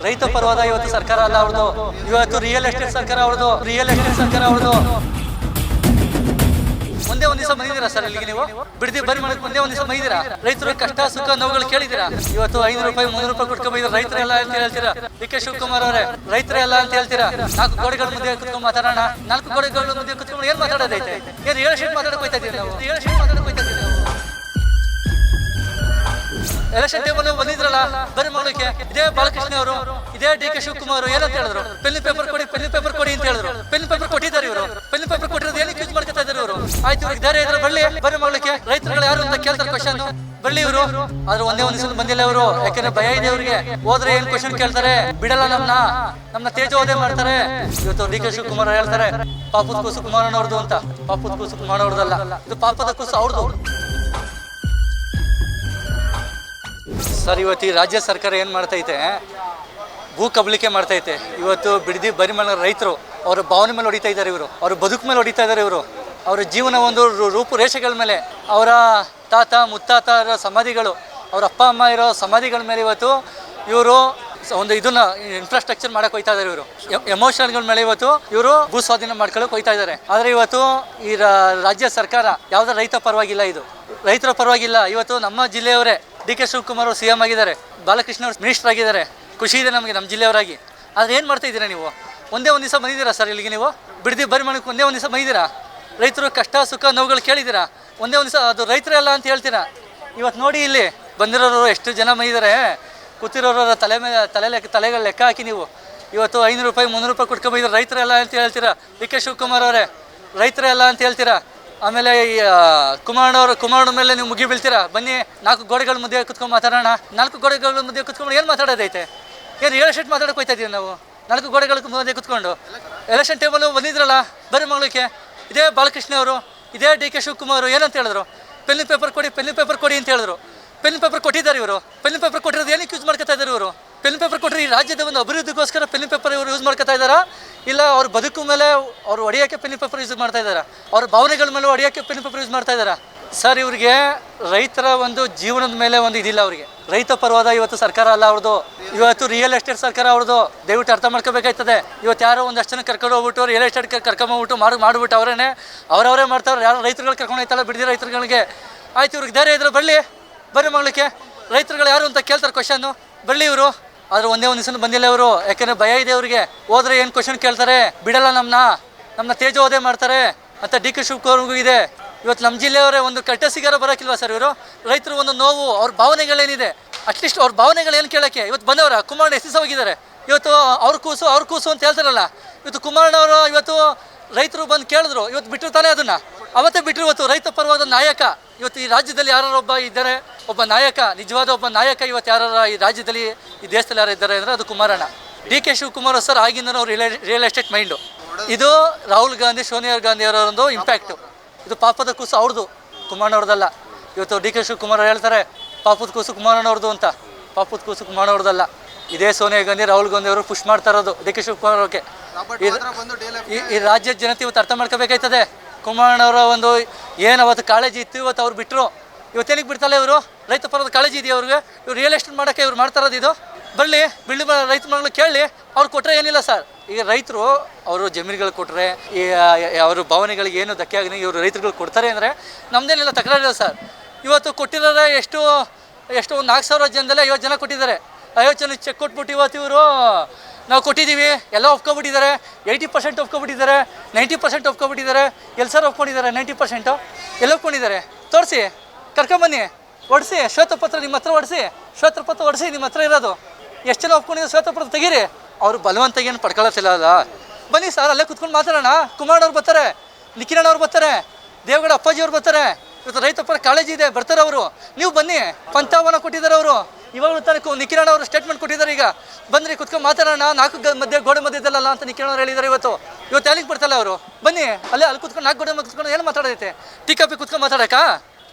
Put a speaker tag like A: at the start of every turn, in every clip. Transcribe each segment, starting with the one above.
A: ರೈತ ಪರವಾದ ಇವತ್ತು ಸರ್ಕಾರ ಅಲ್ಲ ಅವ್ರದ್ದು. ಇವತ್ತು ರಿಯಲ್ ಎಸ್ಟೇಟ್ ಸರ್ಕಾರ ಅವ್ರದ್ದು. ಒಂದೇ ಒಂದ್ ದಿವಸ ಬಂದಿದ್ದೀರಾ ಸರ್ ಇಲ್ಲಿಗೆ? ನೀವು ಬಿಡದಿ ಬರಿ ಮಾಡಕ್ಕೆ ಒಂದೇ ಒಂದ್ ದಿವಸ ಬಂದಿದ್ದೀರಾ? ರೈತರ ಕಷ್ಟ ಸುಖ ನೋವುಗಳು ಕೇಳಿದ್ದೀರಾ? ಇವತ್ತು 500 ರೂಪಾಯಿ 300 ರೂಪಾಯಿ ಕೊಟ್ಕೊಂಡ್ ಬಂದಿದ್ದೀರಾ. ರೈತರೆಲ್ಲ ಅಂತ ಹೇಳ್ತೀರಾ. ಡಿ.ಕೆ. ಶಿವಕುಮಾರ್ ಅವರೇ, ರೈತರೆಲ್ಲ ಅಂತ ಹೇಳ್ತೀರಾ. 4 ಗೋಡೆಗಳ ಮುಂದೆ ಕುತ್ಕೊಂಡು ಮಾತಾಡೋಣ. 4 ಗೋಡೆಗಳ ಮುಂದೆ ಕುತ್ಕೊಂಡು ಏನ್ ಮಾತಾಡೋದೈತೆ? ಏನ್ ರಿಯಲ್ ಎಸ್ಟೇಟ್ ಮಾತಾಡಕ್ ಹೋಯ್ತಾ ಇದೀವಿ ನಾವು? ಎಲೆಕ್ಷನ್ ಟೇಬಲ್ ಬಂದಿದ್ರಲ್ಲ ಬರೀ ಮಾಡ್ಲಿಕ್ಕೆ, ಇದೇ ಬಾಲಕೃಷ್ಣ ಅವರು, ಇದೇ ಡಿ.ಕೆ. ಶಿವಕುಮಾರ್ ಏನಂತ ಹೇಳಿದ್ರು? ಪೆನ್ ಪೇಪರ್ ಕೊಡಿ ಅಂತ ಹೇಳಿದ್ರು. ಪೆನ್ ಪೇಪರ್ ಕೊಟ್ಟಿದ್ದಾರೆ ಇವರು. ಪೆನ್ ಪೇಪರ್ ಕೊಟ್ಟಿರೋದು ಏನಕ್ಕೆ ಯೂಸ್ ಮಾಡ್ಕೊತಾ ಇದ್ದಾರೆ ಇವರು? ಆಯ್ತು, ಇವ್ರಿಗೆ ಧೈರ್ಯ ಇದ್ರೆ ಬರೀ ಮಾಡ್ಲಿಕ್ಕೆ. ರೈತರುಗಳು ಯಾರು ಅಂತ ಕೇಳ್ತಾರೆ ಕ್ವಶನ್, ಬಳ್ಳಿ ಇವರು. ಆದ್ರೆ ಒಂದೇ ಒಂದ್ ದಿವಸ ಬಂದಿಲ್ಲ ಇವರು. ಯಾಕಂದ್ರೆ ಭಯ ಇದೆ ಅವ್ರಿಗೆ. ಹೋದ್ರೆ ಏನ್ ಕ್ವಶನ್ ಕೇಳ್ತಾರೆ, ಬಿಡಲ್ಲ ನಮ್ಮನ್ನ ತೇಜೋವಧೆ ಮಾಡ್ತಾರೆ. ಇವತ್ತು ಡಿ.ಕೆ. ಶಿವಕುಮಾರ್ ಹೇಳ್ತಾರೆ ಪಾಪದ ಕೂಸು ಕುಮಾರಣ್ಣವ್ರದ್ದು ಅಂತ. ಪಾಪದ ಕೂಸು ಕುಮಾರಣ್ಣವ್ರದ್ದಲ್ಲ, ಇದು ಪಾಪದ ಕೂಸು ಅವ್ರದ್ದು. ಸರ್, ಇವತ್ತು ಈ ರಾಜ್ಯ ಸರ್ಕಾರ ಏನು ಮಾಡ್ತೈತೆ, ಭೂ ಕಬಳಿಕೆ ಮಾಡ್ತೈತೆ. ಇವತ್ತು ಬಿಡದಿ ಬರಿಮಲ ರೈತರು ಅವರ ಭಾವನೆ ಮೇಲೆ ಹೊಡಿತಾ ಇದ್ದಾರೆ ಇವರು. ಅವ್ರ ಬದುಕು ಮೇಲೆ ಹೊಡಿತಾ ಇದ್ದಾರೆ ಇವರು. ಅವರ ಜೀವನ ಒಂದು ರೂಪುರೇಷೆಗಳ ಮೇಲೆ, ಅವರ ತಾತ ಮುತ್ತಾತರ ಸಮಾಧಿಗಳು, ಅವ್ರ ಅಪ್ಪ ಅಮ್ಮ ಇರೋ ಸಮಾಧಿಗಳ ಮೇಲೆ ಇವತ್ತು ಇವರು ಒಂದು ಇದನ್ನ ಇನ್ಫ್ರಾಸ್ಟ್ರಕ್ಚರ್ ಮಾಡಕ್ಕೆ ಹೋಗ್ತಾ ಇದ್ದಾರೆ ಇವರು. ಎಮೋಷನಲ್ಗಳ ಮೇಲೆ ಇವತ್ತು ಇವರು ಭೂ ಸ್ವಾಧೀನ ಮಾಡ್ಕೊಳ್ಳೋಕೆ ಹೋಗ್ತಾ ಇದ್ದಾರೆ. ಆದರೆ ಇವತ್ತು ಈ ರಾಜ್ಯ ಸರ್ಕಾರ ಯಾವುದೇ ರೈತ ಪರವಾಗಿಲ್ಲ, ಇದು ರೈತರ ಪರವಾಗಿಲ್ಲ. ಇವತ್ತು ನಮ್ಮ ಜಿಲ್ಲೆಯವರೇ ಡಿ.ಕೆ. ಶಿವಕುಮಾರ್ ಅವರು CM ಆಗಿದ್ದಾರೆ, ಬಾಲಕೃಷ್ಣ ಅವರು ಮಿನಿಸ್ಟರ್ ಆಗಿದ್ದಾರೆ. ಖುಷಿ ಇದೆ ನಮಗೆ ನಮ್ಮ ಜಿಲ್ಲೆಯವರಾಗಿ. ಆದರೆ ಏನು ಮಾಡ್ತಾ ಇದ್ದೀರಾ ನೀವು? ಒಂದೇ ಒಂದು ದಿವಸ ಬಂದಿದ್ದೀರಾ ಸರ್ ಇಲ್ಲಿಗೆ? ನೀವು ಬಿಡದಿ ಬರಿ ಮಾಡಕ್ಕೆ ಒಂದೇ ಒಂದು ದಿವಸ ಬಂದಿದ್ದೀರಾ? ರೈತರು ಕಷ್ಟ ಸುಖ ನೋವುಗಳು ಕೇಳಿದ್ದೀರಾ? ಒಂದೇ ಒಂದು ದಿವಸ ಅದು ರೈತರೆಲ್ಲ ಅಂತ ಹೇಳ್ತೀರಾ. ಇವತ್ತು ನೋಡಿ ಇಲ್ಲಿ ಬಂದಿರೋರು ಎಷ್ಟು ಜನ ಬಂದಿದ್ದಾರೆ. ಕೂತಿರೋರ ತಲೆಗಳ ಲೆಕ್ಕ ಹಾಕಿ ನೀವು ಇವತ್ತು 500 ರೂಪಾಯಿ 300 ರೂಪಾಯಿ ಕೊಟ್ಕೊಂಡು ಬಂದಿದ್ದಾರೆ. ರೈತರೆಲ್ಲ ಅಂತ ಹೇಳ್ತೀರಾ. ಡಿ.ಕೆ. ಶಿವಕುಮಾರ್ ಅವರೇ, ರೈತರೆಲ್ಲ ಅಂತ ಹೇಳ್ತೀರಾ. ಆಮೇಲೆ ಕುಮಾರಣ್ಣ ಮೇಲೆ ನೀವು ಮುಗಿ ಬೀಳ್ತೀರಾ. ಬನ್ನಿ 4 ಗೋಡೆಗಳ ಮಧ್ಯೆ ಕುತ್ಕೊಂಡು ಮಾತಾಡೋಣ. 4 ಗೋಡೆಗಳ ಮಧ್ಯೆ ಕುತ್ಕೊಂಡು ಏನು ಮಾತಾಡೋದೈತೆ? ಏನು ರಿಯಲ್ ಎಸ್ಟೇಟ್ ಮಾತಾಡಕ್ಕೆ ಹೋಯ್ತಾ ಇದೀವಿ ನಾವು? 4 ಗೋಡೆಗಳ ಮಧ್ಯೆ ಕುತ್ಕೊಂಡು ಎಲೆಕ್ಷನ್ ಟೇಬಲ್ ಬಂದಿದ್ರಲ್ಲ ಬರೀ ಮಾಡ್ಲಿಕ್ಕೆ, ಇದೇ ಬಾಲಕೃಷ್ಣ ಅವರು, ಇದೇ ಡಿ.ಕೆ. ಶಿವಕುಮಾರ್ ಏನಂತ ಹೇಳಿದ್ರು? ಪೆನ್ ಪೇಪರ್ ಕೊಡಿ ಅಂತ ಹೇಳಿದ್ರು. ಪೆನ್ ಪೇಪರ್ ಕೊಟ್ಟಿದ್ದಾರೆ ಇವರು. ಪೆನ್ ಪೇಪರ್ ಕೊಟ್ಟಿರೋದು ಏನಕ್ಕೆ ಯೂಸ್ ಮಾಡ್ಕೊತಾ ಇದ್ದಾರೆ ಇವರು? ಪೆನ್ ಪೇಪರ್ ಕೊಟ್ಟರೆ ಈ ರಾಜ್ಯದ ಒಂದು ಅಭಿವೃದ್ಧಿಗೋಸ್ಕರ ಪೆನ್ ಪೇಪರ್ ಇವರು ಯೂಸ್ ಮಾಡ್ಕೊತಾ ಇದ್ದಾರಾ? ಇಲ್ಲ ಅವ್ರ ಬದುಕು ಮೇಲೆ ಅವ್ರು ಹೊಡೆಯೋಕ್ಕೆ ಪೆನ್ ಪೇಪರ್ ಯೂಸ್ ಮಾಡ್ತಾ ಇದ್ದಾರಾ? ಅವ್ರ ಭಾವನೆಗಳ ಮೇಲೆ ಹೊಡೆಯೋಕ್ಕೆ ಪೆನ್ ಪೇಪರ್ ಯೂಸ್ ಮಾಡ್ತಾ ಇದ್ದಾರಾ? ಸರ್, ಇವ್ರಿಗೆ ರೈತರ ಒಂದು ಜೀವನದ ಮೇಲೆ ಒಂದು ಇದಿಲ್ಲ ಅವ್ರಿಗೆ. ರೈತ ಪರವಾದ ಇವತ್ತು ಸರ್ಕಾರ ಅಲ್ಲ ಅವ್ರದ್ದು. ಇವತ್ತು ರಿಯಲ್ ಎಸ್ಟೇಟ್ ಸರ್ಕಾರ ಅವ್ರದ್ದು. ದಯವಿಟ್ಟು ಅರ್ಥ ಮಾಡ್ಕೋಬೇಕಾಯ್ತದೆ. ಇವತ್ತು ಯಾರೋ ಒಂದಷ್ಟು ಜನ ಕರ್ಕೊಂಡು ಹೋಗ್ಬಿಟ್ಟು ರಿಯಲ್ ಎಸ್ಟೇಟ್ ಕರ್ಕೊಂಡ್ಬಿಟ್ಟು ಮಾಡಿಬಿಟ್ಟು ಅವರವರೇ ಮಾಡ್ತಾವ್ರೆ. ಯಾರು ರೈತರುಗಳು ಕರ್ಕೊಂಡು ಹೋಯ್ತಲ್ಲ ಬಿಡದಿ ರೈತರುಗಳಿಗೆ. ಆಯ್ತು, ಇವ್ರಿಗೆ ಧೈರ್ಯ ಇದ್ರೆ ಬರೀ ಮಾಡ್ಲಿಕ್ಕೆ. ರೈತರುಗಳು ಯಾರು ಅಂತ ಕೇಳ್ತಾರೆ ಕ್ವಶನ್ನು, ಬರಲಿ ಇವರು. ಆದ್ರೆ ಒಂದೇ ಒಂದು ದಿವಸ ಬಂದಿಲ್ಲ ಇವರು. ಯಾಕಂದ್ರೆ ಭಯ ಇದೆ ಅವ್ರಿಗೆ. ಹೋದ್ರೆ ಏನು ಕ್ವಶನ್ ಕೇಳ್ತಾರೆ, ಬಿಡಲ್ಲ ನಮ್ಮನ್ನ ತೇಜೋವಧೆ ಮಾಡ್ತಾರೆ ಅಂತ ಡಿ.ಕೆ. ಶಿವಕುಮಾರ್ಗೂ ಇದೆ. ಇವತ್ತು ನಮ್ಮ ಜಿಲ್ಲೆಯವರೇ ಒಂದು ಕಟ್ಟಸಿಗಾರ ಬರೋಕ್ಕಿಲ್ವಾ ಸರ್ ಇವರು? ರೈತರು ಒಂದು ನೋವು, ಅವ್ರ ಭಾವನೆಗಳೇನಿದೆ, ಅಟ್ಲೀಸ್ಟ್ ಅವ್ರ ಭಾವನೆಗಳೇನು ಕೇಳೋಕ್ಕೆ ಇವತ್ತು ಬಂದವರ ಕುಮಾರಣ್ಣ ಎಸ್ ಹೋಗಿದ್ದಾರೆ. ಇವತ್ತು ಅವ್ರ ಕೂಸು ಅಂತ ಹೇಳ್ತಾರಲ್ಲ. ಇವತ್ತು ಕುಮಾರಣ್ಣವರು ಇವತ್ತು ರೈತರು ಬಂದು ಕೇಳಿದ್ರು, ಇವತ್ತು ಬಿಟ್ಟರು ತಾನೇ ಅದನ್ನು. ಅವತ್ತೇ ಬಿಟ್ಟರು. ಇವತ್ತು ರೈತ ಪರವಾದ ನಾಯಕ ಇವತ್ತು ಈ ರಾಜ್ಯದಲ್ಲಿ ಯಾರೊಬ್ಬ ಇದ್ದಾರೆ, ಒಬ್ಬ ನಾಯಕ, ನಿಜವಾದ ಒಬ್ಬ ನಾಯಕ ಇವತ್ತು ಯಾರ ಈ ರಾಜ್ಯದಲ್ಲಿ ಈ ದೇಶದಲ್ಲಿ ಯಾರು ಇದ್ದಾರೆ ಅಂದರೆ ಅದು ಕುಮಾರಣ್ಣ. ಡಿ.ಕೆ. ಶಿವಕುಮಾರ್ ಸರ್ ಆಗಿಂದ ಅವ್ರು ರಿಯಲ್ ಎಸ್ಟೇಟ್ ಮೈಂಡು. ಇದು ರಾಹುಲ್ ಗಾಂಧಿ ಸೋನಿಯಾ ಗಾಂಧಿ ಅವರೊಂದು ಇಂಪ್ಯಾಕ್ಟು. ಇದು ಪಾಪದ ಕೂಸು ಅವ್ರದ್ದು, ಕುಮಾರಣ್ಣವ್ರದ್ದಲ್ಲ. ಇವತ್ತು ಡಿ.ಕೆ. ಶಿವಕುಮಾರ್ ಹೇಳ್ತಾರೆ ಪಾಪದ ಕೂಸು ಕುಮಾರಣ್ಣವ್ರದ್ದು ಅಂತ. ಪಾಪದ ಕೂಸು ಕುಮಾರಣ್ಣವ್ರದ್ದಲ್ಲ. ಇದೇ ಸೋನಿಯಾ ಗಾಂಧಿ ರಾಹುಲ್ ಗಾಂಧಿ ಅವರು ಪುಷ್ ಮಾಡ್ತಾ ಇರೋದು ಡಿ.ಕೆ. ಶಿವಕುಮಾರ್ ಅವ್ರಿಗೆ. ಈ ರಾಜ್ಯದ ಜನತೆ ಇವತ್ತು ಅರ್ಥ ಮಾಡ್ಕೋಬೇಕಾಯ್ತದೆ. ಕುಮಾರಣ್ಣವರ ಒಂದು ಏನು ಅವತ್ತು ಕಾಳಜಿ ಇತ್ತು, ಇವತ್ತು ಅವ್ರು ಬಿಟ್ಟರು. ಇವತ್ತೇನಿಗೆ ಬಿಡ್ತಲ್ಲ ಇವರು? ರೈತ ಪರದ ಕಾಳಜಿ ಇದೆಯಾ ಅವ್ರಿಗೆ? ಇವ್ರು ರಿಯಲ್ ಎಸ್ಟೇಟ್ ಮಾಡೋಕ್ಕೆ ಇವ್ರು ಮಾಡ್ತಾ ಇರೋದು ಇದು. ಬರಲಿ ರೈತ ಮಗಳು ಕೇಳಿ. ಅವ್ರು ಕೊಟ್ಟರೆ ಏನಿಲ್ಲ ಸರ್. ಈಗ ರೈತರು ಅವರು ಜಮೀನುಗಳು ಕೊಟ್ಟರೆ ಈ ಅವ್ರ ಭಾವನೆಗಳಿಗೆ ಏನು ಧಕ್ಕೆ ಆಗಿ ಇವರು ರೈತರುಗಳು ಕೊಡ್ತಾರೆ ಅಂದರೆ ನಮ್ಮದೇನಿಲ್ಲ, ತಕರಾರಿಲ್ಲ ಸರ್. ಇವತ್ತು ಕೊಟ್ಟಿರೋರೆ ಎಷ್ಟು ಒಂದು 4,000 ಜನದಲ್ಲೇ 50 ಜನ ಕೊಟ್ಟಿದ್ದಾರೆ. 50 ಜನ ಚೆಕ್ ಕೊಟ್ಬಿಟ್ಟು ಇವತ್ತು ಇವರು ನಾವು ಕೊಟ್ಟಿದ್ದೀವಿ ಎಲ್ಲ ಒಪ್ಕೊಬಿಟ್ಟಿದ್ದಾರೆ. 80% ಒಪ್ಕೊಬಿಟ್ಟಿದ್ದಾರೆ, 90% ಒಪ್ಕೊಬಿಟ್ಟಿದ್ದಾರೆ. ಎಲ್ಲಿ ಸರ್ ಒಪ್ಕೊಂಡಿದ್ದಾರೆ 90%? ಎಲ್ಲ ಒಪ್ಕೊಂಡಿದ್ದಾರೆ? ತೋರಿಸಿ, ಕರ್ಕೊಂಬನ್ನಿ, ಹೊಡಿಸಿ ಶ್ವೇತಪತ್ರ ನಿಮ್ಮ ಹತ್ರ ಹೊಡಿಸಿ. ಶ್ವೇತಪತ್ರ ಹೊಡಿಸಿ ನಿಮ್ಮ ಹತ್ರ ಇರೋದು. ಎಷ್ಟು ಜನ ಒಪ್ಕೊಂಡಿದ್ದಾರೆ ಶ್ವೇತಪತ್ರ ತೆಗೀರಿ. ಅವರು ಬಲವಂತಾಗಿ ಏನು ಪಡ್ಕೊಳ್ಳೋತಿಲ್ಲ ಅಲ್ಲ. ಬನ್ನಿ ಸರ್, ಅಲ್ಲೇ ಕುತ್ಕೊಂಡು ಮಾತಾಡೋಣ. ಕುಮಾರಣ್ಣವ್ರು ಬರ್ತಾರೆ, ನಿಖಿಲಣ್ಣವ್ರು ಬರ್ತಾರೆ, ದೇವೇಗೌಡ ಅಪ್ಪಾಜಿಯವ್ರು ಬರ್ತಾರೆ. ಇವತ್ತು ರೈತ ಪರ ಕಾಳಜಿ ಇದೆ, ಬರ್ತಾರೆ ಅವರು. ನೀವು ಬನ್ನಿ. ಪಂಚಾವನ ಕೊಟ್ಟಿದ್ದಾರೆ ಅವರು. ಇವಾಗ ತಾನೇ ನಿಖಿಲಣ್ಣ ಅವರು ಸ್ಟೇಟ್ಮೆಂಟ್ ಕೊಟ್ಟಿದ್ದಾರೆ. ಈಗ ಬಂದ್ರಿ ಕುತ್ಕೊಂಡು ಮಾತಾಡೋಣ, 4 ಗೋಡೆ ಮಧ್ಯದಲ್ಲ ಅಂತ ನಿಖಿಲಣ್ಣ ಹೇಳಿದ್ದಾರೆ. ಇವತ್ತು ಎಲ್ಲಿಗೆ ಬರ್ತಾಯಿಲ್ಲ ಅವರು. ಬನ್ನಿ, ಅಲ್ಲಿ ಕುತ್ಕೊಂಡು 4 ಗೋಡೆ ಕುತ್ಕೊಂಡು ಏನು ಮಾತಾಡೈತೆ? ಟೀ ಕಾಫಿ ಕುತ್ಕೊಂಡು ಮಾತಾಡೋಕ್ಕಾ?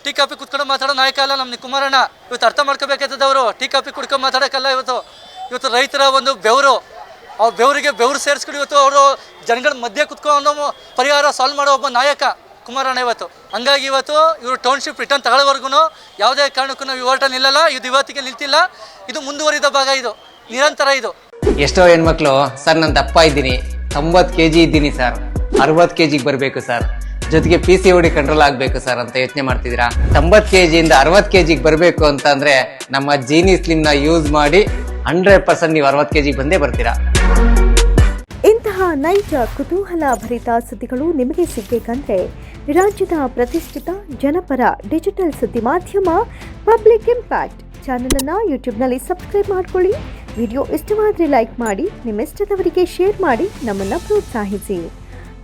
A: ಟೀ ಕಾಫಿ ಕುತ್ಕೊಂಡು ಮಾತಾಡೋ ನಾಯಕ ಅಲ್ಲ ನಮ್ಮ ಕುಮಾರಣ್ಣ. ಇವತ್ತು ಅರ್ಥ ಮಾಡ್ಕೋಬೇಕಾಯ್ತದೆ ಅವರು. ಟೀ ಕಾಫಿ ಕುಡ್ಕೊಂಡು ಮಾತಾಡೋಕ್ಕಲ್ಲ. ಇವತ್ತು ರೈತರ ಒಂದು ಬೆವರು, ಅವ್ರ ಬೆವರಿಗೆ ಬೆವರು ಸೇರಿಸ್ಕೊಂಡು ಇವತ್ತು ಅವರು ಜನಗಳ ಮಧ್ಯೆ ಕುತ್ಕೊಂಡು ಪರಿಹಾರ ಸಾಲ್ವ್ ಮಾಡೋ ಒಬ್ಬ ನಾಯಕ ಕುಮಾರಣ್ಣ ಇವತ್ತು. ಹಂಗಾಗಿ ಇವತ್ತು ಇವರು ಟೌನ್ಶಿಪ್ ರಿಟರ್ನ್ ತಗೊಳ್ಳೋವರೆಗೂ ಯಾವುದೇ ಕಾರಣಕ್ಕೂ ನಾವು ಹೋರಾಟ ನಿಲ್ಲಲ್ಲ. ಇದು ಇವತ್ತಿಗೆ ನಿಲ್ತಿಲ್ಲ. ಇದು ಮುಂದುವರಿದ ಭಾಗ, ಇದು ನಿರಂತರ ಇದು.
B: ಎಷ್ಟೋ ಹೆಣ್ಮಕ್ಳು ಸರ್ ನಾನು ದಪ್ಪ ಇದ್ದೀನಿ 90 kg ಇದ್ದೀನಿ ಸರ್ 60 kg ಬರಬೇಕು ಸರ್ ಜೊತೆಗೆ PCOD ಕಂಟ್ರೋಲ್ ಆಗಬೇಕು ಸರ್ ಅಂತ ಯೋಚನೆ ಮಾಡ್ತಿದ್ದೀರಾ. 90 kg ಇಂದ 60 kg ಬರಬೇಕು ಅಂತ ಅಂದ್ರೆ ನಮ್ಮ ಜೀನಿ ಸ್ಲಿಮ್ ನ ಯೂಸ್ ಮಾಡಿ 100% ನೀವು 60 kg ಬಂದೇ ಬರ್ತೀರಾ.
C: ಇಂತಹ ನೈಜ ಕುತೂಹಲ ಭರಿತ ಸುದ್ದಿಗಳು ನಿಮಗೆ ಸಿಗಬೇಕಂದ್ರೆ ರಾಜ್ಯದ ಪ್ರತಿಷ್ಠಿತ ಜನಪರ ಡಿಜಿಟಲ್ ಸುದ್ದಿ ಮಾಧ್ಯಮ ಪಬ್ಲಿಕ್ ಇಂಪ್ಯಾಕ್ಟ್ ಚಾನೆಲ್ ಅನ್ನು ಯೂಟ್ಯೂಬ್ನಲ್ಲಿ ಸಬ್ಸ್ಕ್ರೈಬ್ ಮಾಡ್ಕೊಳ್ಳಿ. ವಿಡಿಯೋ ಇಷ್ಟವಾದರೆ ಲೈಕ್ ಮಾಡಿ, ನಿಮ್ಮಿಷ್ಟದವರಿಗೆ ಶೇರ್ ಮಾಡಿ ನಮ್ಮನ್ನು ಪ್ರೋತ್ಸಾಹಿಸಿ.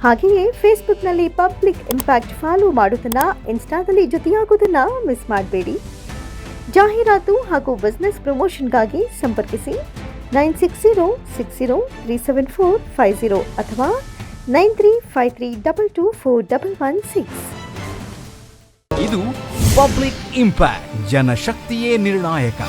C: ಹಾಗೆಯೇ ಫೇಸ್ಬುಕ್ನಲ್ಲಿ ಪಬ್ಲಿಕ್ ಇಂಪ್ಯಾಕ್ಟ್ ಫಾಲೋ ಮಾಡೋದನ್ನು, ಇನ್ಸ್ಟಾದಲ್ಲಿ ಜೊತೆಯಾಗೋದನ್ನು ಮಿಸ್ ಮಾಡಬೇಡಿ. ಜಾಹೀರಾತು ಹಾಗೂ ಬಿಸ್ನೆಸ್ ಪ್ರಮೋಷನ್ಗಾಗಿ ಸಂಪರ್ಕಿಸಿ 9606037450 ಅಥವಾ 9353224116.
D: ಇದು ಪಬ್ಲಿಕ್ ಇಂಪ್ಯಾಕ್ಟ್, ಜನಶಕ್ತಿಯೇ ನಿರ್ಣಾಯಕ.